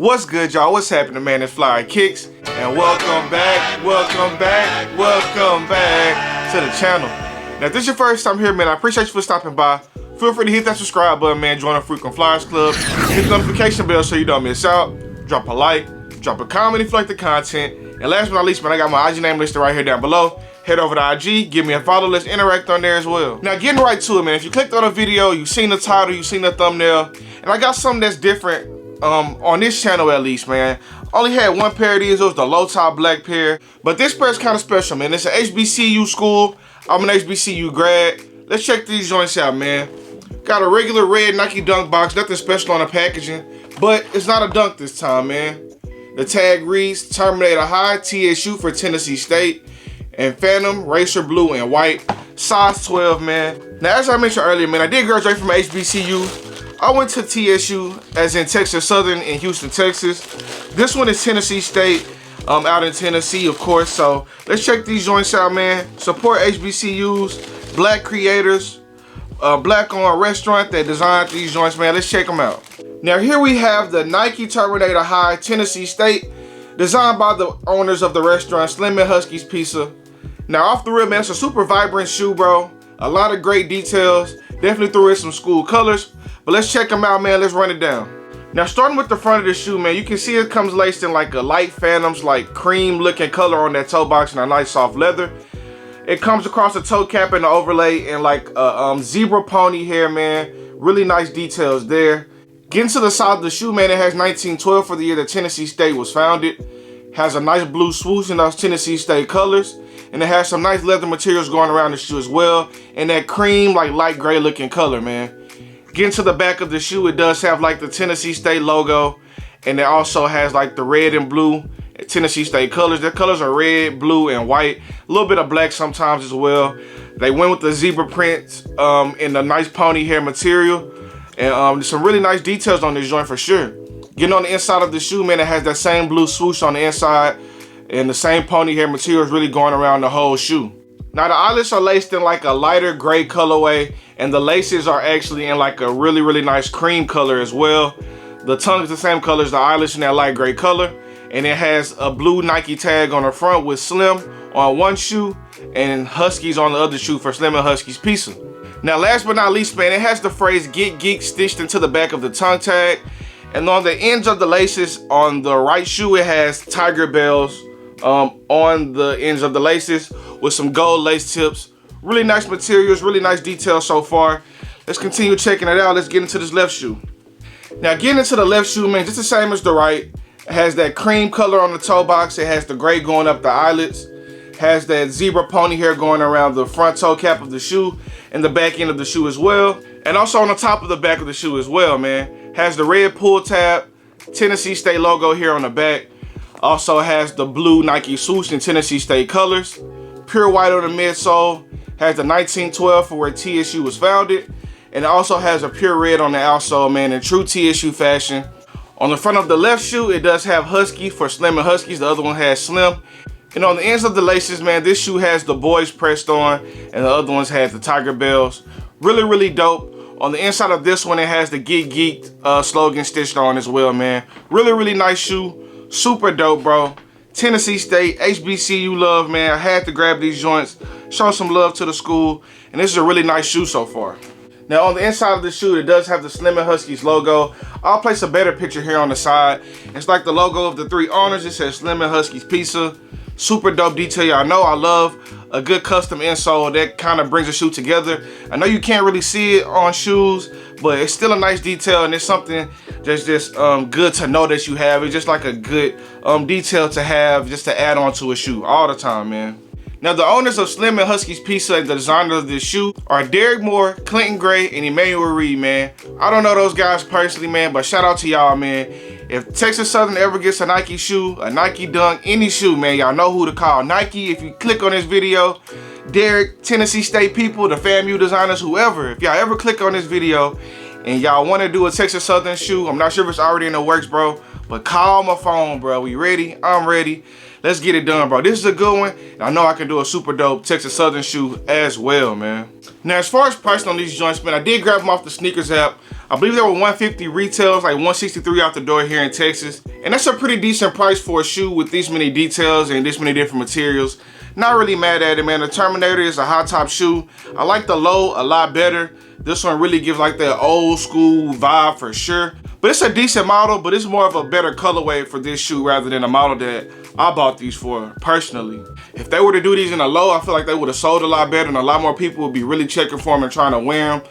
What's good, y'all? What's happening, man? It's FLYEERRKicks, and welcome back to the channel. Now, if this is your first time here, man, I appreciate you for stopping by. Feel free to hit that subscribe button, man. Join the Frequent Flyers Club. Hit the notification bell so you don't miss out. Drop a like, drop a comment if you like the content. And last but not least, man, I got my IG name listed right here down below. Head over to IG, give me a follow, let's interact on there as well. Now, getting right to it, man. If you clicked on a video, you've seen the title, you've seen the thumbnail, and I got something that's different on this channel at least, man. Only had one pair of these. It was the low top black pair, but this pair is kind of special, man. It's an HBCU school. I'm an HBCU grad. Let's check these joints out, man. Got a regular red Nike Dunk box, nothing special on the packaging, but it's not a dunk this time, man. The tag reads Terminator High TSU for Tennessee State, and Phantom Racer Blue and White, size 12, man. Now, as I mentioned earlier, man, I did graduate from HBCU. I went to TSU, as in Texas Southern in Houston, Texas. This one is Tennessee State, out in Tennessee, of course. So let's check these joints out, man. Support HBCUs, black creators, black-owned restaurant that designed these joints, man. Let's check them out. Now, here we have the Nike Terminator High Tennessee State, designed by the owners of the restaurant, Slim and Husky'S Pizza. Now, off the rip, man, it's a super vibrant shoe, bro. A lot of great details. Definitely threw in some school colors. But let's check them out, man. Let's run it down. Now, starting with the front of the shoe, man, you can see it comes laced in like a light Phantoms, like cream looking color on that toe box and a nice soft leather. It comes across the toe cap and the overlay in like a zebra pony hair, man. Really nice details there. Getting to the side of the shoe, man, it has 1912 for the year that Tennessee State was founded. Has a nice blue swoosh in those Tennessee State colors. And it has some nice leather materials going around the shoe as well. And that cream, like light gray looking color, man. Getting to the back of the shoe, it does have like the Tennessee State logo, and it also has like the red and blue Tennessee State colors. Their colors are red, blue, and white. A little bit of black sometimes as well. They went with the zebra prints in the nice pony hair material, and some really nice details on this joint for sure. Getting on the inside of the shoe, man, it has that same blue swoosh on the inside, and the same pony hair material is really going around the whole shoe. Now, the eyelets are laced in like a lighter gray colorway, and the laces are actually in like a really, really nice cream color as well. The tongue is the same color as the eyelets in that light gray color, and it has a blue Nike tag on the front with Slim on one shoe and Husky's on the other shoe for Slim and Husky'S Pizza. Now, last but not least, man, it has the phrase "Get Geek" stitched into the back of the tongue tag, and on the ends of the laces on the right shoe, it has tiger bells on the ends of the laces with some gold lace tips. Really nice materials, really nice details so far. Let's continue checking it out. Let's get into this left shoe. Now, getting into the left shoe, man, just the same as the right. It has that cream color on the toe box. It has the gray going up the eyelets. Has that zebra pony hair going around the front toe cap of the shoe and the back end of the shoe as well. And also on the top of the back of the shoe as well, man. Has the red pull tab, Tennessee State logo here on the back. Also has the blue Nike swoosh in Tennessee State colors. Pure white on the midsole. Has the 1912 for where TSU was founded. And it also has a pure red on the outsole, man, in true TSU fashion. On the front of the left shoe, it does have Husky for Slim and Husky's. The other one has Slim. And on the ends of the laces, man, this shoe has the boys pressed on, and the other ones has the tiger bells. Really, really dope. On the inside of this one, it has the Get Geeked slogan stitched on as well, man. Really, really nice shoe. Super dope, bro. Tennessee State, HBCU love, man. I had to grab these joints, show some love to the school, and this is a really nice shoe so far. Now, on the inside of the shoe, it does have the Slim and Husky's logo. I'll place a better picture here on the side. It's like the logo of the three owners. It says Slim and Husky'S Pizza. Super dope detail. Y'all know I love a good custom insole that kind of brings a shoe together. I know you can't really see it on shoes, but it's still a nice detail, and it's something that's just good to know that you have. It's just like a good detail to have just to add on to a shoe all the time, man. Now, the owners of Slim and Husky'S Pizza and the designer of this shoe are Derek Moore, Clinton Gray, and Emmanuel Reed, man. I don't know those guys personally, man, but shout out to y'all, man. If Texas Southern ever gets a Nike shoe, a Nike Dunk, any shoe, man, y'all know who to call. Nike, if you click on this video, Derek, Tennessee State people, the FAMU designers, whoever, if y'all ever click on this video and y'all want to do a Texas Southern shoe, I'm not sure if it's already in the works, bro, But call my phone, bro. We ready? I'm ready. Let's get it done, bro. This is a good one. And I know I can do a super dope Texas Southern shoe as well, man. Now, as far as pricing on these joints, man, I did grab them off the sneakers app. I believe they were $150 retails, like $163 out the door here in Texas. And that's a pretty decent price for a shoe with this many details and this many different materials. Not really mad at it, man. The Terminator is a high top shoe. I like the low a lot better. This one really gives like that old school vibe for sure. But it's a decent model, but it's more of a better colorway for this shoe rather than a model that I bought these for personally. If they were to do these in a low, I feel like they would have sold a lot better and a lot more people would be really checking for them and trying to wear them.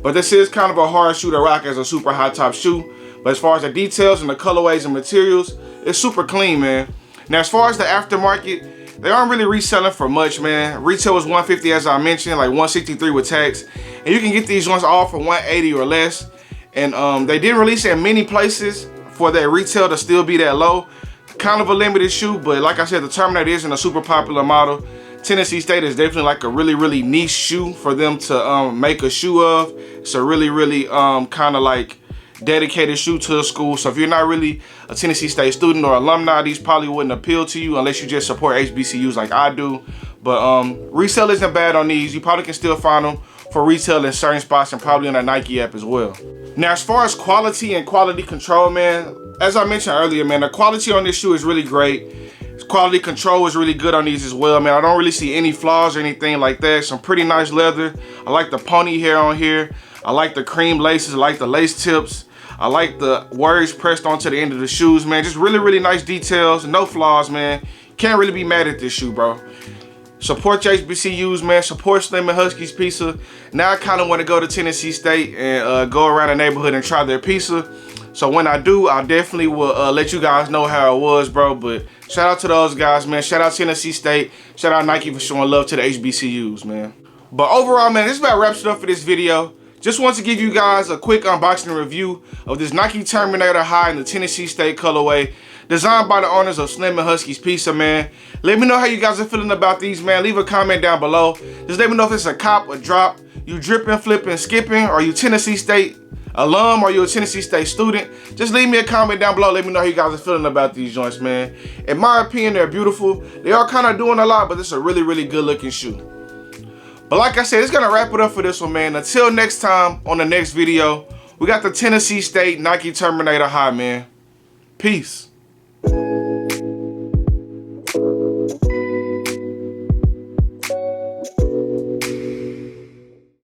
But this is kind of a hard shoe to rock as a super high top shoe. But as far as the details and the colorways and materials, it's super clean, man. Now, as far as the aftermarket, they aren't really reselling for much, man. Retail was $150 as I mentioned, like $163 with tax. And you can get these ones all for $180 or less. And they didn't release it in many places for that retail to still be that low. Kind of a limited shoe, but like I said, the Terminator isn't a super popular model. Tennessee State is definitely like a really niche shoe for them to make a shoe of. It's a really kind of like dedicated shoe to a school. So if you're not really a Tennessee State student or alumni, these probably wouldn't appeal to you unless you just support HBCUs like I do. But resale isn't bad on these. You probably can still find them for retail in certain spots and probably on the Nike app as well. Now, as far as quality and quality control, man, as I mentioned earlier, man, the quality on this shoe is really great. Quality control is really good on these as well, man. I don't really see any flaws or anything like that. Some pretty nice leather. I like the pony hair on here. I like the cream laces. I like the lace tips. I like the words pressed onto the end of the shoes, man. Just really nice details. No flaws, man. Can't really be mad at this shoe, bro. Support your HBCUs, man. Support Slim and Husky's Pizza. Now I kind of want to go to Tennessee State and go around the neighborhood and try their pizza. So when I do, I definitely will let you guys know how it was, bro. But shout out to those guys, man. Shout out Tennessee State. Shout out Nike for showing love to the HBCUs, man. But overall, man, this about wraps it up for this video. Just want to give you guys a quick unboxing review of this Nike Terminator High in the Tennessee State colorway, designed by the owners of Slim and Husky's Pizza, man. Let me know how you guys are feeling about these, man. Leave a comment down below. Just let me know if it's a cop, a drop, you dripping, flipping, skipping, or you Tennessee State alum, or you a Tennessee State student. Just leave me a comment down below. Let me know how you guys are feeling about these joints, man. In my opinion, they're beautiful. They are kind of doing a lot, but it's a really good looking shoe. But like I said, it's gonna wrap it up for this one, man. Until next time on the next video, we got the Tennessee State Nike Terminator High, man. Peace.